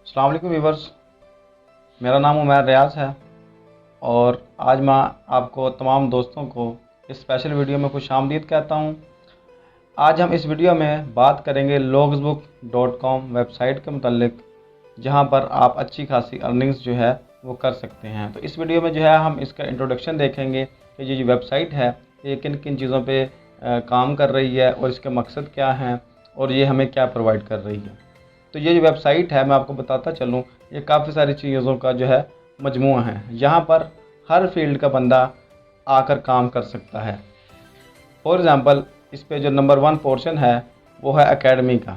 अस्सलाम वालेकुम व्यूवर्स, मेरा नाम उमैर रियाज है और आज मैं आपको तमाम दोस्तों को इस स्पेशल वीडियो में खुशामदीद कहता हूं। आज हम इस वीडियो में बात करेंगे logsbook.com वेबसाइट के मुतल्लिक, जहां पर आप अच्छी खासी अर्निंग्स जो है वो कर सकते हैं। तो इस वीडियो में जो है हम इसका इंट्रोडक्शन देखेंगे कि ये जो वेबसाइट है ये किन किन चीज़ों पे काम कर रही है और इसके मकसद क्या हैं और ये हमें क्या प्रोवाइड कर रही है। तो ये जो वेबसाइट है मैं आपको बताता चलूँ, ये काफ़ी सारी चीज़ों का जो है मजमूआ है। यहाँ पर हर फील्ड का बंदा आकर काम कर सकता है। फॉर एग्ज़ाम्पल, इस पे जो नंबर 1 पोर्शन है वो है एकेडमी का।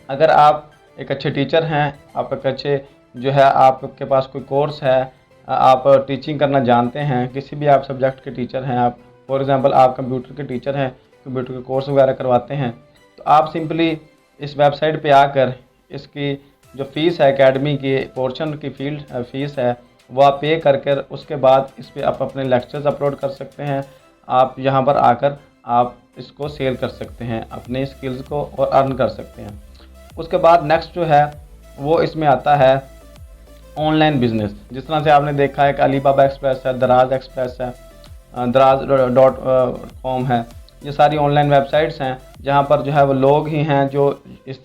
अगर आप एक अच्छे टीचर हैं, आप एक अच्छे जो है आपके पास कोई कोर्स है, आप टीचिंग करना जानते हैं, किसी भी आप सब्जेक्ट के टीचर हैं, आप फॉर एग्ज़ाम्पल आप कंप्यूटर के टीचर हैं, कंप्यूटर के कोर्स वगैरह करवाते हैं, तो आप सिंपली इस वेबसाइट पे आकर इसकी जो फ़ीस है एकेडमी की पोर्शन की फील्ड फ़ीस है वो आप पे करके उसके बाद इस पर आप अपने लेक्चर्स अपलोड कर सकते हैं। आप यहाँ पर आकर आप इसको सेल कर सकते हैं, अपने स्किल्स को, और अर्न कर सकते हैं। उसके बाद नेक्स्ट जो है वो इसमें आता है ऑनलाइन बिज़नेस। जिस तरह से आपने देखा है कि अलीबाबा एक्सप्रेस है, दराज एक्सप्रेस है, दराज.com है, ये सारी ऑनलाइन वेबसाइट्स हैं जहाँ पर जो है वो लोग ही हैं जो इस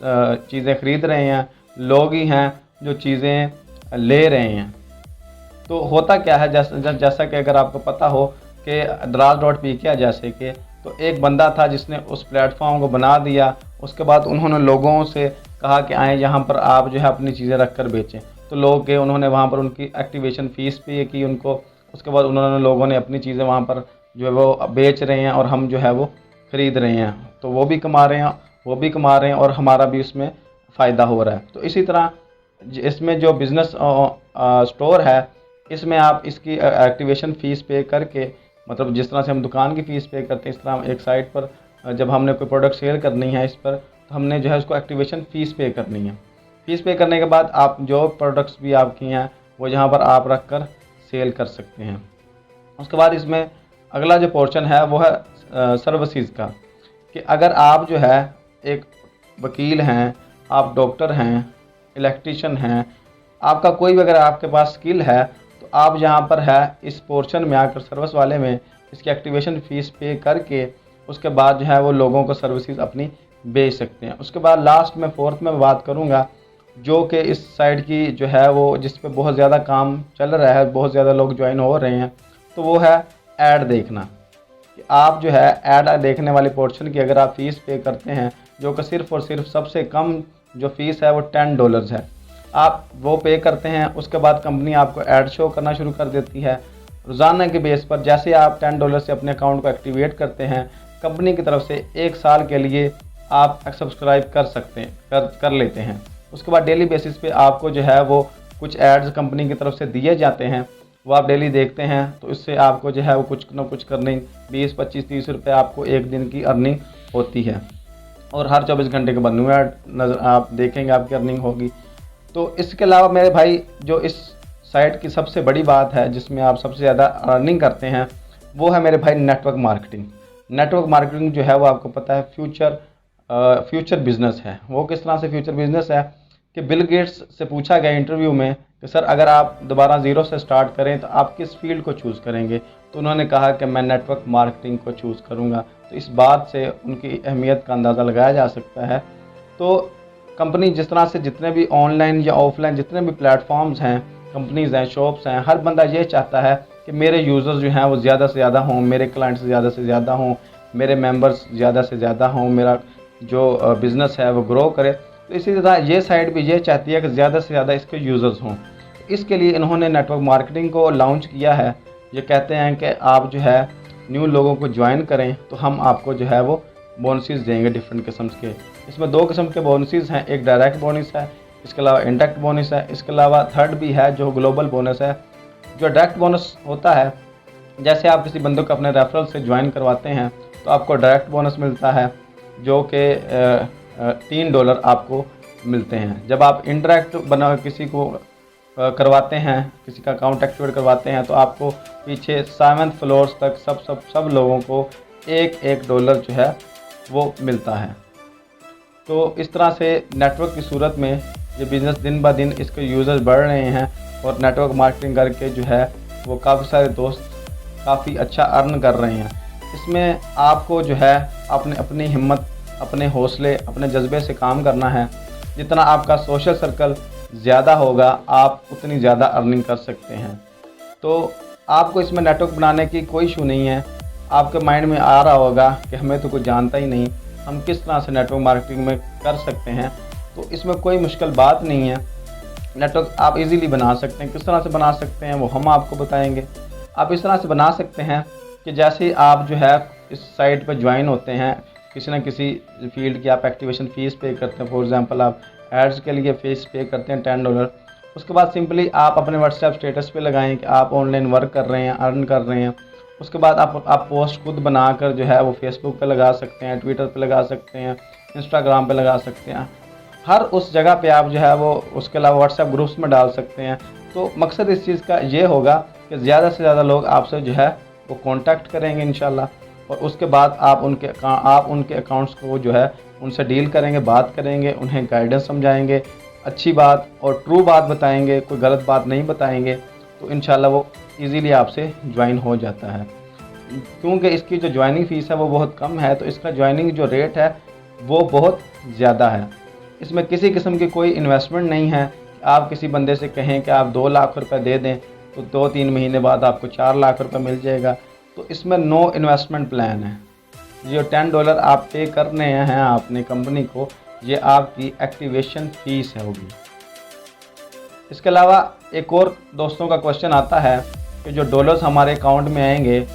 चीज़ें ख़रीद रहे हैं, लोग ही हैं जो चीज़ें ले रहे हैं। तो होता क्या है, जैसा कि अगर आपको पता हो कि दराज.pk है जैसे कि, तो एक बंदा था जिसने उस प्लेटफॉर्म को बना दिया। उसके बाद उन्होंने लोगों से कहा कि आएँ यहाँ पर आप जो है अपनी चीज़ें रख कर बेचें। तो लोग गए, उन्होंने वहाँ पर उनकी एक्टिवेशन फ़ीस पे की उनको। उसके बाद लोगों ने अपनी चीज़ें वहाँ पर जो है वो बेच रहे हैं और हम जो है वो ख़रीद रहे हैं। तो वो भी कमा रहे हैं, वो भी कमा रहे हैं और हमारा भी उसमें फ़ायदा हो रहा है। तो इसी तरह इसमें जो बिज़नेस स्टोर है, इसमें आप इसकी एक्टिवेशन फ़ीस पे करके, मतलब जिस तरह से हम दुकान की फ़ीस पे करते हैं, इस तरह हम एक साइट पर जब हमने कोई प्रोडक्ट सेल करनी है इस पर, तो हमने जो है उसको एक्टिवेशन फ़ीस पे करनी है। फ़ीस पे करने के बाद आप जो प्रोडक्ट्स भी आपकी हैं वो यहाँ पर आप रख कर सेल कर सकते हैं। उसके बाद इसमें अगला जो पोर्शन है वो है सर्विसेज का, कि अगर आप जो है एक वकील हैं, आप डॉक्टर हैं, इलेक्ट्रीशियन हैं, आपका कोई भी अगर आपके पास स्किल है, तो आप यहाँ पर है इस पोर्शन में आकर सर्विस वाले में इसकी एक्टिवेशन फ़ीस पे करके उसके बाद जो है वो लोगों को सर्विसेज अपनी बेच सकते हैं। उसके बाद लास्ट में 4th में बात करूँगा, जो कि इस साइट की जो है वो जिस पे बहुत ज़्यादा काम चल रहा है, बहुत ज़्यादा लोग ज्वाइन हो रहे हैं, तो वो है ऐड देखना। कि आप जो है ऐड देखने वाले पोर्शन की अगर आप फ़ीस पे करते हैं, जो कि सिर्फ़ और सिर्फ सबसे कम जो फ़ीस है वो $10 है, आप वो पे करते हैं। उसके बाद कंपनी आपको ऐड शो करना शुरू कर देती है रोज़ाना के बेस पर। जैसे आप $10 से अपने अकाउंट को एक्टिवेट करते हैं, कंपनी की तरफ से 1 साल के लिए आप सब्सक्राइब कर सकते हैं, कर लेते हैं। उसके बाद डेली बेसिस पे आपको जो है वो कुछ एड्स कंपनी की तरफ से दिए जाते हैं, वो आप डेली देखते हैं। तो इससे आपको जो है वो कुछ ना कुछ अर्निंग 20, 25, 30 रुपये आपको एक दिन की अर्निंग होती है, और हर 24 घंटे के बाद न्यू ऐड नज़र आप देखेंगे आपकी अर्निंग होगी। तो इसके अलावा मेरे भाई, जो इस साइट की सबसे बड़ी बात है जिसमें आप सबसे ज़्यादा अर्निंग करते हैं, वो है मेरे भाई नेटवर्क मार्केटिंग। नेटवर्क मार्केटिंग जो है वो आपको पता है फ्यूचर बिजनेस है। वो किस तरह से फ्यूचर बिजनेस है कि बिल गेट्स से पूछा गया इंटरव्यू में कि सर अगर आप दोबारा ज़ीरो से स्टार्ट करें तो आप किस फील्ड को चूज़ करेंगे, तो उन्होंने कहा कि मैं नेटवर्क मार्केटिंग को चूज़ करूँगा। तो इस बात से उनकी अहमियत का अंदाज़ा लगाया जा सकता है। तो कंपनी जिस तरह से जितने भी ऑनलाइन या ऑफलाइन जितने भी प्लेटफॉर्म्स हैं, कंपनीज़ हैं, शॉप्स हैं, हर बंदा ये चाहता है कि मेरे यूज़र्स जो हैं वो ज़्यादा से ज़्यादा हों, मेरे क्लाइंट्स ज़्यादा से ज़्यादा हों, मेरे मेंबर्स ज़्यादा से ज़्यादा हों, मेरा जो बिज़नेस है वो ग्रो करे। तो इसी तरह ये साइट भी ये चाहती है कि ज़्यादा से ज़्यादा इसके यूज़र्स हों। इसके लिए इन्होंने नेटवर्क मार्केटिंग को लॉन्च किया है। ये कहते हैं कि आप जो है न्यू लोगों को ज्वाइन करें तो हम आपको जो है वो बोनसेस देंगे डिफरेंट किस्म के। इसमें 2 किस्म के बोनसेस हैं, एक डायरेक्ट बोनस है, इसके अलावा इंडायरेक्ट बोनस है, इसके अलावा थर्ड भी है जो ग्लोबल बोनस है। जो डायरेक्ट बोनस होता है, जैसे आप किसी बंदे को अपने रेफरल से ज्वाइन करवाते हैं तो आपको डायरेक्ट बोनस मिलता है जो कि $3 आपको मिलते हैं। जब आप इंडायरेक्ट बना किसी को करवाते हैं, किसी का अकाउंट एक्टिवेट करवाते हैं, तो आपको पीछे 7th फ्लोर्स तक सब लोगों को $1 जो है वो मिलता है। तो इस तरह से नेटवर्क की सूरत में ये बिज़नेस दिन ब दिन इसके यूज़र्स बढ़ रहे हैं और नेटवर्क मार्केटिंग करके जो है वो काफ़ी सारे दोस्त काफ़ी अच्छा अर्न कर रहे हैं। इसमें आपको जो है अपनी हिम्मत, अपने हौसले, अपने जज्बे से काम करना है। जितना आपका सोशल सर्कल ज़्यादा होगा आप उतनी ज़्यादा अर्निंग कर सकते हैं। तो आपको इसमें नेटवर्क बनाने की कोई इशू नहीं है। आपके माइंड में आ रहा होगा कि हमें तो कुछ जानता ही नहीं, हम किस तरह से नेटवर्क मार्केटिंग में कर सकते हैं। तो इसमें कोई मुश्किल बात नहीं है, नेटवर्क आप इजीली बना सकते हैं। किस तरह से बना सकते हैं वो हम आपको बताएंगे। आप इस तरह से बना सकते हैं कि जैसे ही आप जो है इस साइट पर ज्वाइन होते हैं, किसी न किसी फील्ड की आप एक्टिवेशन फ़ीस पे करते हैं। फॉर एग्जांपल आप एड्स के लिए फ़ीस पे करते हैं $10। उसके बाद सिंपली आप अपने व्हाट्सएप स्टेटस पे लगाएं कि आप ऑनलाइन वर्क कर रहे हैं, अर्न कर रहे हैं। उसके बाद आप पोस्ट खुद बनाकर जो है वो फेसबुक पे लगा सकते हैं, ट्विटर पे लगा सकते हैं, इंस्टाग्राम पे लगा सकते हैं। हर उस जगह पे आप जो है वो उसके अलावा व्हाट्सएप ग्रुप्स में डाल सकते हैं। तो मकसद इस चीज़ का ये होगा कि ज़्यादा से ज़्यादा लोग आपसे जो है वो कांटेक्ट करेंगे इंशाल्लाह, और उसके बाद आप उनके अकाउंट्स को जो है उनसे डील करेंगे, बात करेंगे, उन्हें गाइडेंस समझाएंगे, अच्छी बात और ट्रू बात बताएंगे, कोई गलत बात नहीं बताएंगे। तो इंशाल्लाह वो इजीली आपसे ज्वाइन हो जाता है। क्योंकि इसकी जो ज्वाइनिंग फ़ीस है वो बहुत कम है, तो इसका ज्वाइनिंग जो रेट है वो बहुत ज़्यादा है। इसमें किसी किस्म की कोई इन्वेस्टमेंट नहीं है। आप किसी बंदे से कहें कि आप 2 लाख रुपए दे दें तो 2-3 महीने बाद आपको 4 लाख रुपए मिल जाएगा। तो इसमें नो इन्वेस्टमेंट प्लान है। जो $10 आप पे करने हैं आपने कंपनी को, ये आपकी एक्टिवेशन फ़ीस है होगी। इसके अलावा एक और दोस्तों का क्वेश्चन आता है कि जो डॉलर्स हमारे अकाउंट में आएंगे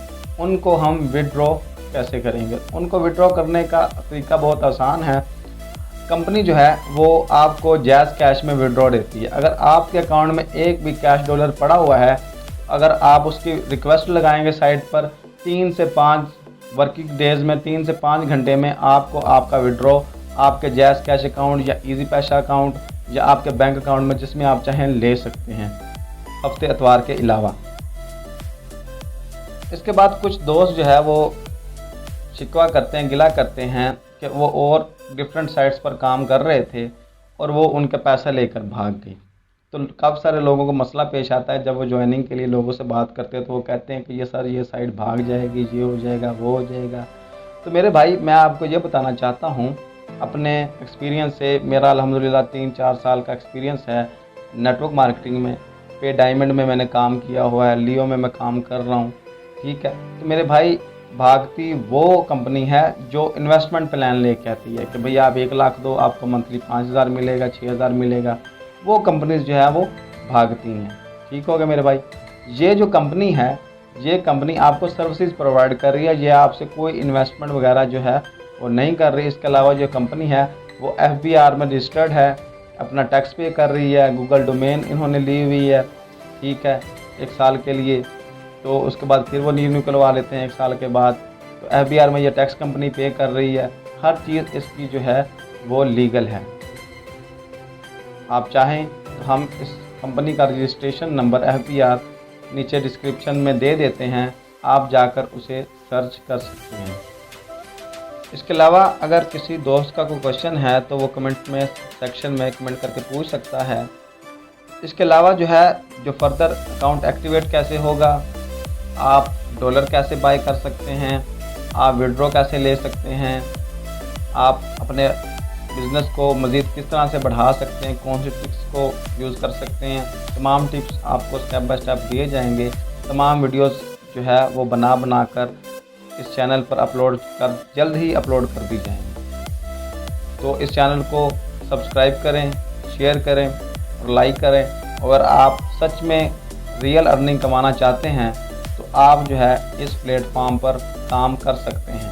उनको हम विड्रॉ कैसे करेंगे। उनको विड्रॉ करने का तरीका बहुत आसान है। कंपनी जो है वो आपको जैज़ कैश में विड्रॉ देती है। अगर आपके अकाउंट में एक भी कैश डॉलर पड़ा हुआ है, अगर आप उसकी रिक्वेस्ट लगाएंगे साइट पर, 3 से 5 वर्किंग डेज़ में, 3 से 5 घंटे में आपको आपका विड्रॉ आपके जैज़ कैश अकाउंट या इजी पैसा अकाउंट या आपके बैंक अकाउंट में जिसमें आप चाहें ले सकते हैं, हफ्ते एतवार के अलावा। इसके बाद कुछ दोस्त जो है वो शिकवा करते हैं, गिला करते हैं कि वो और डिफरेंट साइट्स पर काम कर रहे थे और वो उनका पैसा लेकर भाग गई। तो काफ़ी सारे लोगों को मसला पेश आता है जब वो ज्वाइनिंग के लिए लोगों से बात करते हैं, तो वो कहते हैं कि ये सर ये साइट भाग जाएगी, ये हो जाएगा, वो हो जाएगा। तो मेरे भाई मैं आपको ये बताना चाहता हूँ अपने एक्सपीरियंस से। मेरा अल्हम्दुलिल्लाह 3-4 साल का एक्सपीरियंस है नेटवर्क मार्केटिंग में। पे डायमंड में मैंने काम किया हुआ है, लियो में मैं काम कर रहा हूँ, ठीक है। तो मेरे भाई भागती वो कंपनी है जो इन्वेस्टमेंट प्लान लेके आती है कि भैया आप 1 लाख दो, आपको मंथली 5,000 मिलेगा, 6,000 मिलेगा। वो कंपनीज जो है वो भागती हैं, ठीक हो गया मेरे भाई। ये जो कंपनी है, ये कंपनी आपको सर्विसेज प्रोवाइड कर रही है, ये आपसे कोई इन्वेस्टमेंट वगैरह जो है वो नहीं कर रही। इसके अलावा जो कंपनी है वो FBR में रजिस्टर्ड है, अपना टैक्स पे कर रही है, गूगल डोमेन इन्होंने ली हुई है, ठीक है, 1 साल के लिए। तो उसके बाद फिर वो न्यू निकलवा लेते हैं 1 साल के बाद। तो FBR में ये टैक्स कंपनी पे कर रही है। हर चीज़ इसकी जो है वो लीगल है। आप चाहें तो हम इस कंपनी का रजिस्ट्रेशन नंबर FBR नीचे डिस्क्रिप्शन में दे देते हैं, आप जाकर उसे सर्च कर सकते हैं। इसके अलावा अगर किसी दोस्त का कोई क्वेश्चन है तो वो कमेंट में सेक्शन में कमेंट करके पूछ सकता है। इसके अलावा जो है जो फर्दर अकाउंट एक्टिवेट कैसे होगा, आप डॉलर कैसे बाय कर सकते हैं, आप विड्रॉ कैसे ले सकते हैं, आप अपने बिज़नेस को मज़ीद किस तरह से बढ़ा सकते हैं, कौन सी टिप्स को यूज़ कर सकते हैं, तमाम टिप्स आपको स्टेप बाय स्टेप दिए जाएंगे। तमाम वीडियोस जो है वो बना कर इस चैनल पर जल्द ही अपलोड कर दी जाएंगी। तो इस चैनल को सब्सक्राइब करें, शेयर करें और लाइक करें। अगर आप सच में रियल अर्निंग कमाना चाहते हैं तो आप जो है इस प्लेटफॉर्म पर काम कर सकते हैं।